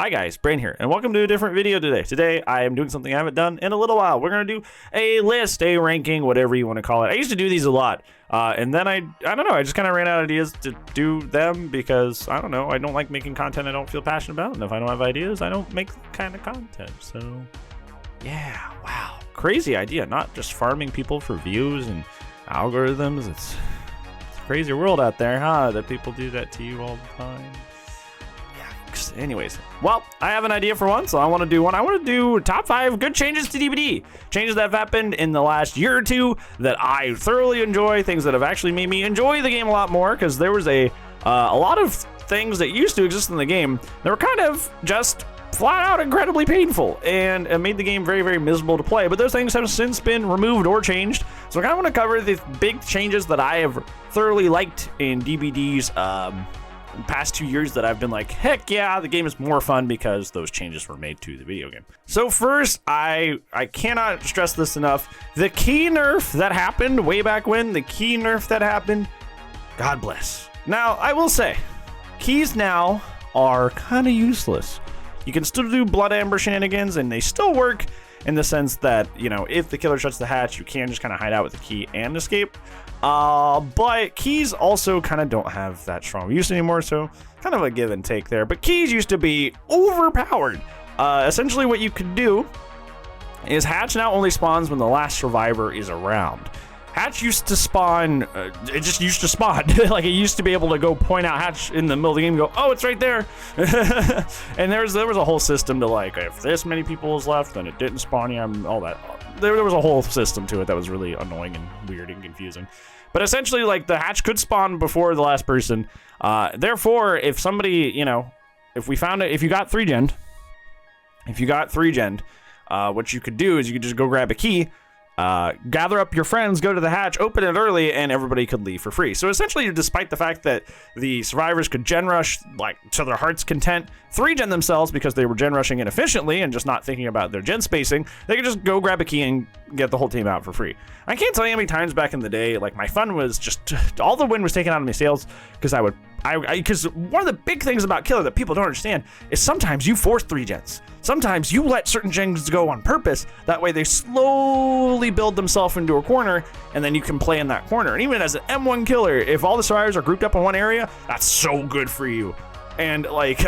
Hi guys, Brain here, and welcome to a different video today. Today, I am doing something I haven't done in a little while. We're going to do a list, a ranking, whatever you want to call it. I used to do these a lot, and then I don't know, I just kind of ran out of ideas to do them because, I don't know, I don't like making content I don't feel passionate about, and if I don't have ideas, I don't make the kind of content, so, yeah, wow. Crazy idea, not just farming people for views and algorithms. It's a crazy world out there, huh, that people do that to you all the time. Anyways, well, I have an idea for one, so I want to do one. I want to do top 5 good changes to DBD. Changes that have happened in the last year or two that I thoroughly enjoy, things that have actually made me enjoy the game a lot more, because there was a lot of things that used to exist in the game that were kind of just flat out incredibly painful and made the game very, very miserable to play, but those things have since been removed or changed. So I kind of want to cover the big changes that I have thoroughly liked in DBD's past 2 years that I've been like, heck yeah, the game is more fun because those changes were made to the video game. So first, I cannot stress this enough. The key nerf that happened way back when, God bless. Now, I will say, keys now are kind of useless. You can still do blood amber shenanigans and they still work in the sense that, you know, if the killer shuts the hatch, you can just kind of hide out with the key and escape. But keys also kind of don't have that strong use anymore, so kind of a give and take there. But keys used to be overpowered. Essentially what you could do is hatch now only spawns when the last survivor is around. Hatch used to spawn, it just used to spawn. Like, it used to be able to go point out hatch in the middle of the game and go, oh, it's right there. And there was a whole system to, like, if this many people is left, then it didn't spawn you, and all that. There was a whole system to it that was really annoying and weird and confusing. But essentially, like, the hatch could spawn before the last person. Therefore, if somebody, you know, if we found it, if you got 3-gened, what you could do is you could just go grab a key, gather up your friends, go to the hatch, open it early, and everybody could leave for free. So essentially, despite the fact that the survivors could gen rush, like, to their heart's content, 3-gen themselves because they were gen rushing inefficiently and just not thinking about their gen spacing, they could just go grab a key and get the whole team out for free. I can't tell you how many times back in the day, like, my fun was just, all the wind was taken out of my sails because because one of the big things about Killer that people don't understand is sometimes you force 3-gens. Sometimes you let certain gens go on purpose. That way they slowly build themselves into a corner, and then you can play in that corner. And even as an M1 killer, if all the survivors are grouped up in one area, that's so good for you. And, like,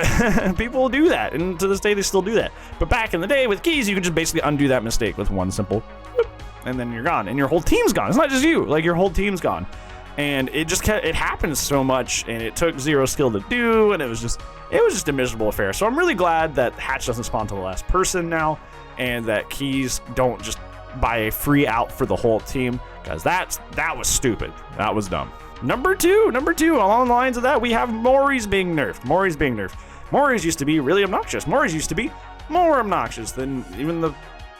people do that, and to this day they still do that. But back in the day with keys, you could just basically undo that mistake with one simple whoop, and then you're gone, and your whole team's gone. It's not just you, like, your whole team's gone. And it happens so much, and it took zero skill to do, and it was just a miserable affair. So I'm really glad that hatch doesn't spawn to the last person now, and that keys don't just buy a free out for the whole team, because that was stupid. That was dumb. Number two, along the lines of that, we have Moris being nerfed. Moris used to be really obnoxious. Moris used to be more obnoxious than even the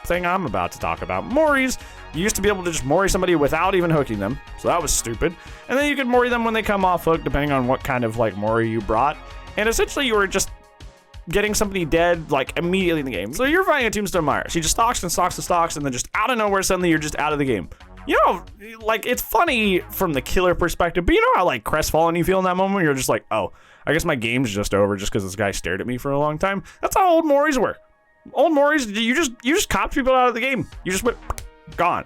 thing I'm about to talk about. Moris, you used to be able to just Mori somebody without even hooking them, so that was stupid. And then you could Mori them when they come off hook, depending on what kind of, like, Mori you brought. And essentially you were just getting somebody dead, like, immediately in the game. So you're fighting a Tombstone Mire. She just stalks and stalks and stalks, and then just out of nowhere, suddenly you're just out of the game. You know, like, it's funny from the killer perspective, but you know how, like, crestfallen you feel in that moment? You're just like, oh, I guess my game's just over just because this guy stared at me for a long time. That's how old Moris were. Old Moris, you just copped people out of the game. You just went gone.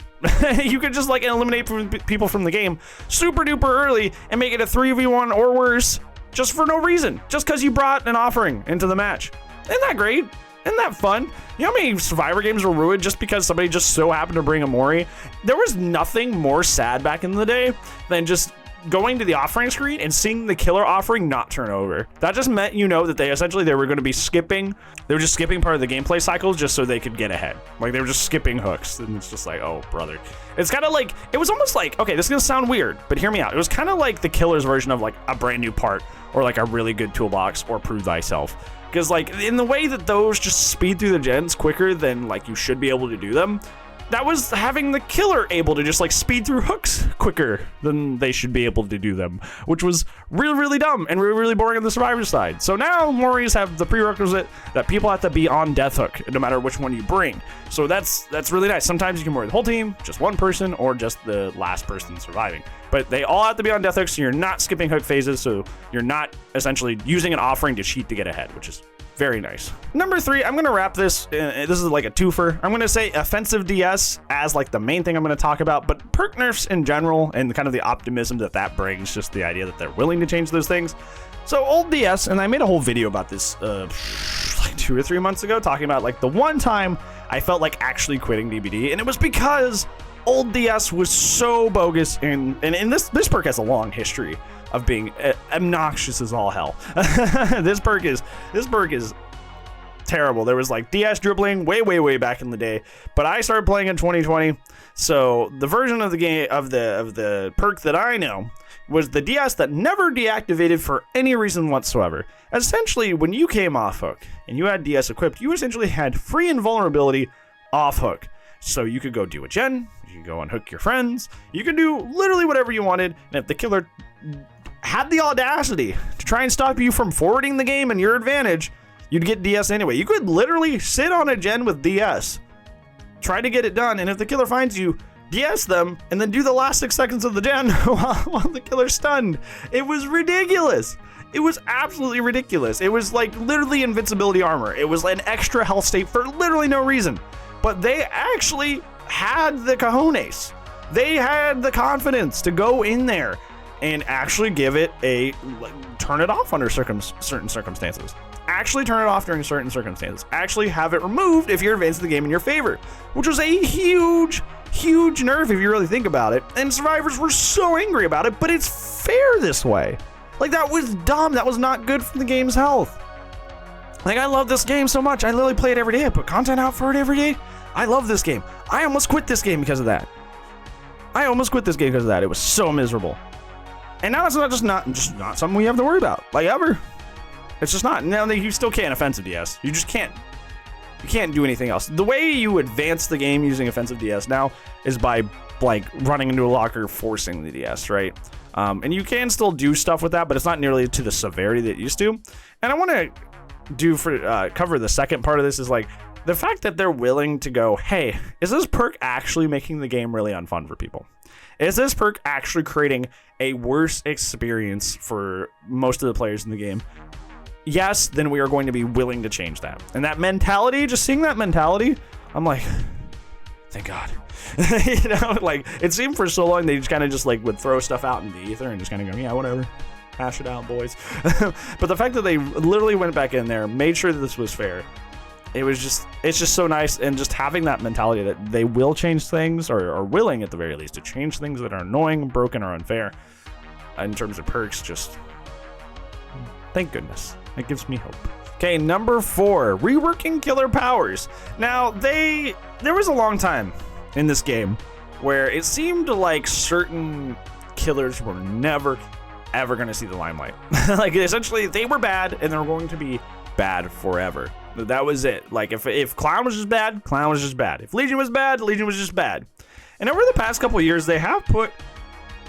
You could just, like, eliminate people from the game super duper early and make it a 3v1 or worse just for no reason, just because you brought an offering into the match. Isn't that great? Isn't that fun? You know how many Survivor games were ruined just because somebody just so happened to bring a Mori? There was nothing more sad back in the day than just going to the offering screen and seeing the killer offering not turn over. That just meant, you know, that they were going to be skipping. They were just skipping part of the gameplay cycles just so they could get ahead. Like, they were just skipping hooks, and it's just like, oh, brother. It's kind of like, it was almost like, okay, this is going to sound weird, but hear me out. It was kind of like the killer's version of, like, a brand new part or, like, a really good toolbox or prove thyself. Because, like, in the way that those just speed through the gens quicker than, like, you should be able to do them, that was having the killer able to just, like, speed through hooks quicker than they should be able to do them, which was really, really dumb and really, really boring on the survivor side. So now Moris have the prerequisite that people have to be on death hook no matter which one you bring. So that's really nice. Sometimes you can Mori the whole team, just one person, or just the last person surviving. But they all have to be on death hooks, so you're not skipping hook phases, so you're not essentially using an offering to cheat to get ahead, which is Very nice. Number 3, I'm going to wrap this. This is like a twofer. I'm going to say offensive DS as like the main thing I'm going to talk about, but perk nerfs in general and kind of the optimism that brings, just the idea that they're willing to change those things. So old DS, and I made a whole video about this like 2 or 3 months ago, talking about like the one time I felt like actually quitting DBD, and it was because old DS was so bogus, and this perk has a long history of being obnoxious as all hell. This perk is terrible. There was like DS dribbling way back in the day, but I started playing in 2020. So the version of the game of the perk that I know was the DS that never deactivated for any reason whatsoever. Essentially, when you came off hook and you had DS equipped, you essentially had free invulnerability off hook. So you could go do a gen, you could go unhook your friends, you could do literally whatever you wanted, and if the killer had the audacity to try and stop you from forwarding the game in your advantage, you'd get DS anyway. You could literally sit on a gen with DS, try to get it done, and if the killer finds you, DS them, and then do the last 6 seconds of the gen while the killer's stunned. It was ridiculous. It was absolutely ridiculous. It was like literally invincibility armor. It was an extra health state for literally no reason. But they actually had the cojones. They had the confidence to go in there and actually give it turn it off under certain circumstances. Actually turn it off during certain circumstances. Actually have it removed if you're advancing the game in your favor, which was a huge nerf if you really think about it. And survivors were so angry about it, but it's fair this way. Like, that was dumb. That was not good for the game's health. Like, I love this game so much. I literally play it every day. I put content out for it every day. I love this game. I almost quit this game because of that. It was so miserable. And now it's just not something we have to worry about, like, ever. It's just not. Now you still can't offensive DS. You just can't. You can't do anything else. The way you advance the game using offensive DS now is by like running into a locker, forcing the DS, right? And you can still do stuff with that, but it's not nearly to the severity that it used to. And I want to cover the second part of this is like the fact that they're willing to go, hey, is this perk actually making the game really unfun for people? Is this perk actually creating a worse experience for most of the players in the game? Yes, then we are going to be willing to change that. And that mentality, just seeing that mentality, I'm like, thank God. You know, like, it seemed for so long they just kind of just like would throw stuff out in the ether and just kind of go, yeah, whatever, hash it out, boys. But the fact that they literally went back in there, made sure that this was fair, it's just so nice. And just having that mentality that they will change things, or are willing at the very least to change things that are annoying, broken, or unfair in terms of perks, just thank goodness. It gives me hope. Okay, number 4, reworking killer powers. Now, there was a long time in this game where it seemed like certain killers were never, ever going to see the limelight. Like, essentially, they were bad, and they're going to be bad forever. That was it. Like, if Clown was just bad, Clown was just bad. If Legion was bad, Legion was just bad. And over the past couple years, they have put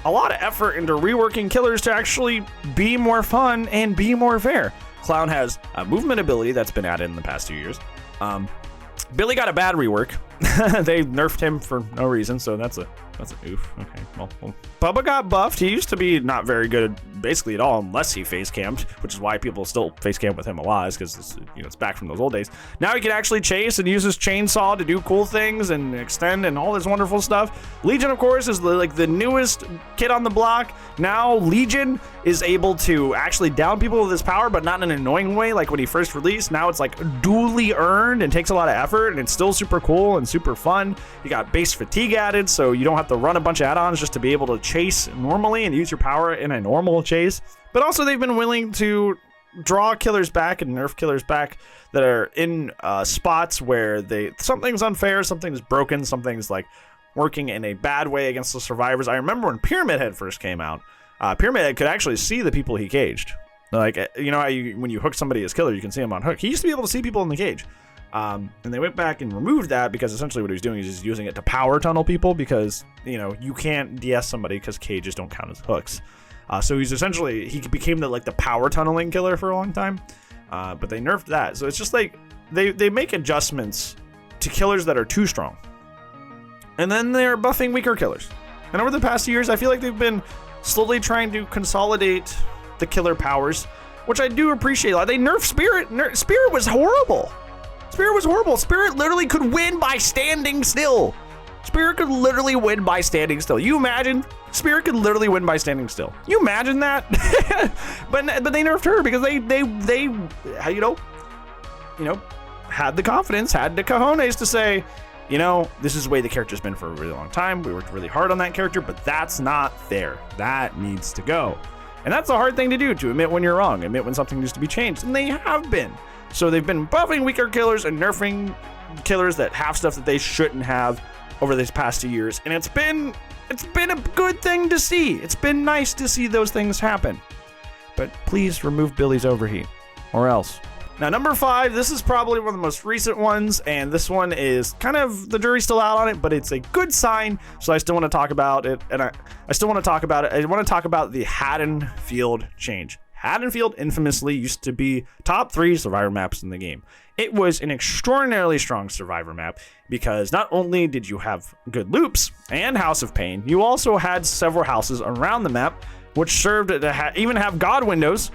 a lot of effort into reworking killers to actually be more fun and be more fair. Clown has a movement ability that's been added in the past 2 years. Billy got a bad rework. They nerfed him for no reason, so that's an oof. Okay, well, Bubba got buffed. He used to be not very good basically at all unless he face camped, which is why people still face camp with him a lot, is because it's back from those old days. Now he can actually chase and use his chainsaw to do cool things and extend and all this wonderful stuff. Legion, of course, is the newest kid on the block. Now Legion is able to actually down people with his power, but not in an annoying way like when he first released. Now it's like duly earned and takes a lot of effort, and it's still super cool and super fun. You got base fatigue added, so you don't have to run a bunch of add-ons just to be able to chase normally and use your power in a normal chase. But also they've been willing to draw killers back and nerf killers back that are in spots where something's unfair, something's broken, something's like working in a bad way against the survivors. I remember when Pyramid Head first came out, Pyramid Head could actually see the people he caged. Like, you know how when you hook somebody as killer, you can see him on hook. He used to be able to see people in the cage. And they went back and removed that because essentially what he was doing is just using it to power tunnel people, because you can't DS somebody because cages don't count as hooks. So he became the power tunneling killer for a long time. But they nerfed that. So it's just like they make adjustments to killers that are too strong, and then they're buffing weaker killers. And over the past years, I feel like they've been slowly trying to consolidate the killer powers, which I do appreciate. Like, they nerfed Spirit. Spirit was horrible. Spirit was horrible. Spirit literally could win by standing still. Spirit could literally win by standing still. You imagine? Spirit could literally win by standing still. You imagine that? but they nerfed her because they had the confidence, had the cojones to say, this is the way the character's been for a really long time. We worked really hard on that character, but that's not fair. That needs to go. And that's a hard thing to do, to admit when you're wrong, admit when something needs to be changed. And they have been. So they've been buffing weaker killers and nerfing killers that have stuff that they shouldn't have over these past 2 years. And it's been a good thing to see. It's been nice to see those things happen. But please remove Billy's overheat, or else. Now, number 5, this is probably one of the most recent ones, and this one is kind of, the jury's still out on it, but it's a good sign, so I still want to talk about it, and I still want to talk about it. I want to talk about the Haddonfield change. Haddonfield infamously used to be top 3 survivor maps in the game. It was an extraordinarily strong survivor map because not only did you have good loops and House of Pain, you also had several houses around the map, which served to even have god windows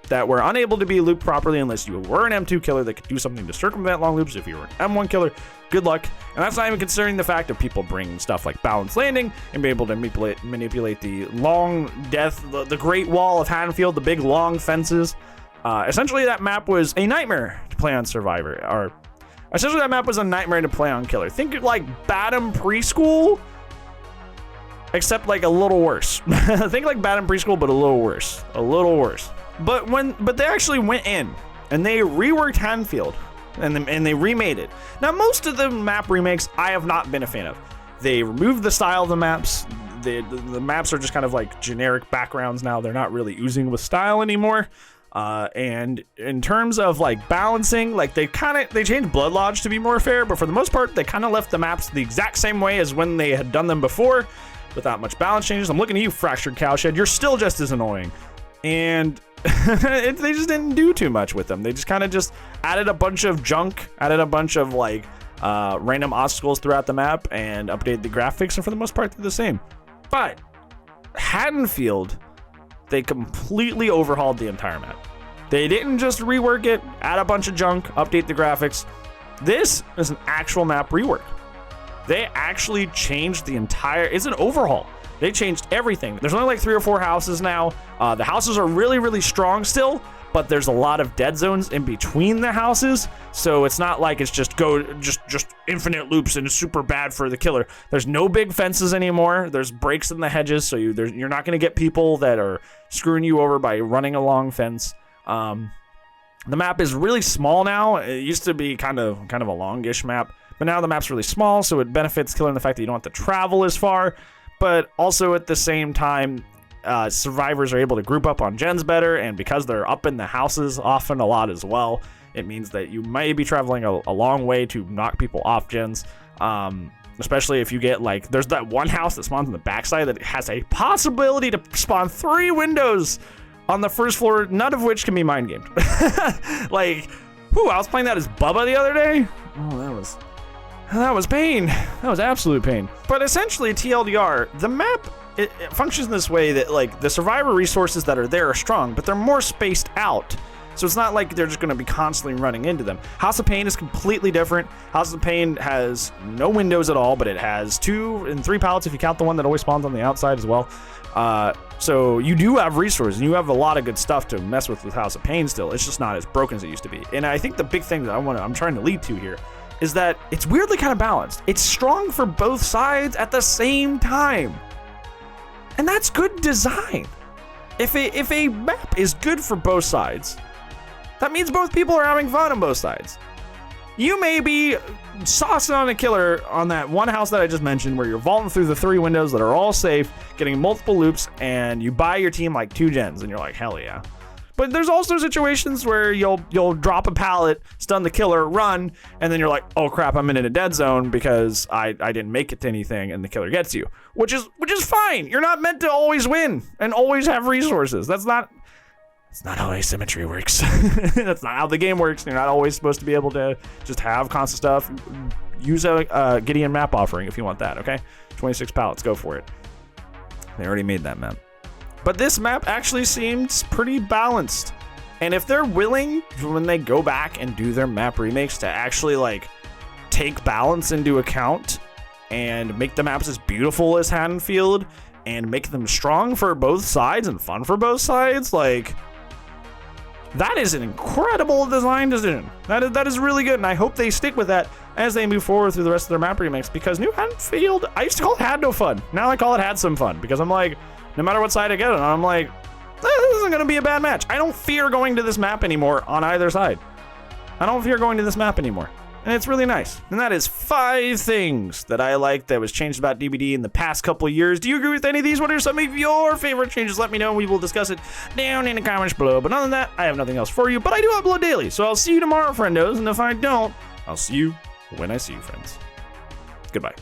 that were unable to be looped properly unless you were an M2 killer that could do something to circumvent long loops. If you were an M1 killer, good luck. And that's not even considering the fact of people bringing stuff like Balanced Landing and be able to manipulate the long death, the Great Wall of Haddonfield, the big long fences. Essentially, that map was a nightmare to play on Survivor. Or essentially, that map was a nightmare to play on Killer. Think of like Badham Preschool, except like a little worse. Think like Badham Preschool, but a little worse. A little worse. But they actually went in and they reworked Haddonfield and they remade it. Now, most of the map remakes I have not been a fan of. They removed the style of the maps. The maps are just kind of like generic backgrounds now. They're not really oozing with style anymore. And in terms of like balancing, like they changed Blood Lodge to be more fair, but for the most part, they kind of left the maps the exact same way as when they had done them before, without much balance changes. I'm looking at you, Fractured Cowshed. You're still just as annoying. And they just didn't do too much with them. They just kind of just added a bunch of junk, added a bunch of like random obstacles throughout the map, and updated the graphics, and for the most part, they're the same. But Haddonfield, they completely overhauled the entire map. They didn't just rework it, add a bunch of junk, update the graphics. This is an actual map rework. They actually changed the entire, it's an overhaul. They changed everything. There's only like 3 or 4 houses now. The houses are really, really strong still, but there's a lot of dead zones in between the houses. So it's not like it's just infinite loops and it's super bad for the killer. There's no big fences anymore. There's breaks in the hedges, so you're not going to get people that are screwing you over by running a long fence. The map is really small now. It used to be kind of a longish map, but now the map's really small, so it benefits killer in the fact that you don't have to travel as far. But also at the same time, survivors are able to group up on gens better, and because they're up in the houses often a lot as well, it means that you may be traveling a long way to knock people off gens. Especially if you get like, there's that one house that spawns on the backside that has a possibility to spawn 3 windows on the first floor, none of which can be mind gamed. Like, I was playing that as Bubba the other day. Oh, that was pain. That was absolute pain. But essentially, TLDR, the map, it functions in this way that like the survivor resources that are there are strong, but they're more spaced out. So it's not like they're just going to be constantly running into them. House of Pain is completely different. House of Pain has no windows at all, but it has 2 and 3 pallets if you count the one that always spawns on the outside as well. So you do have resources, and you have a lot of good stuff to mess with House of Pain still. It's just not as broken as it used to be. And I think the big thing that I'm trying to lead to here is that it's weirdly kind of balanced. It's strong for both sides at the same time. And that's good design. If a map is good for both sides, that means both people are having fun on both sides. You may be saucing on a killer on that one house that I just mentioned where you're vaulting through the 3 windows that are all safe, getting multiple loops, and you buy your team like 2 gens, and you're like, hell yeah. But there's also situations where you'll drop a pallet, stun the killer, run, and then you're like, oh crap, I'm in a dead zone because I didn't make it to anything, and the killer gets you, which is fine. You're not meant to always win and always have resources. That's not how asymmetry works. That's not how the game works. You're not always supposed to be able to just have constant stuff. Use a Gideon map offering if you want that. Okay, 26 pallets, go for it. They already made that map. But this map actually seems pretty balanced. And if they're willing, when they go back and do their map remakes, to actually like take balance into account and make the maps as beautiful as Haddonfield and make them strong for both sides and fun for both sides, like, that is an incredible design decision. That is really good, and I hope they stick with that as they move forward through the rest of their map remakes, because New Haddonfield, I used to call it Had No Fun. Now I call it Had Some Fun, because I'm like, no matter what side I get on, I'm like, this isn't gonna be a bad match. I don't fear going to this map anymore on either side. I don't fear going to this map anymore. And it's really nice. And that is 5 things that I like that was changed about DBD in the past couple of years. Do you agree with any of these? What are some of your favorite changes? Let me know. We will discuss it down in the comments below. But other than that, I have nothing else for you. But I do upload daily. So I'll see you tomorrow, friendos. And if I don't, I'll see you when I see you, friends. Goodbye.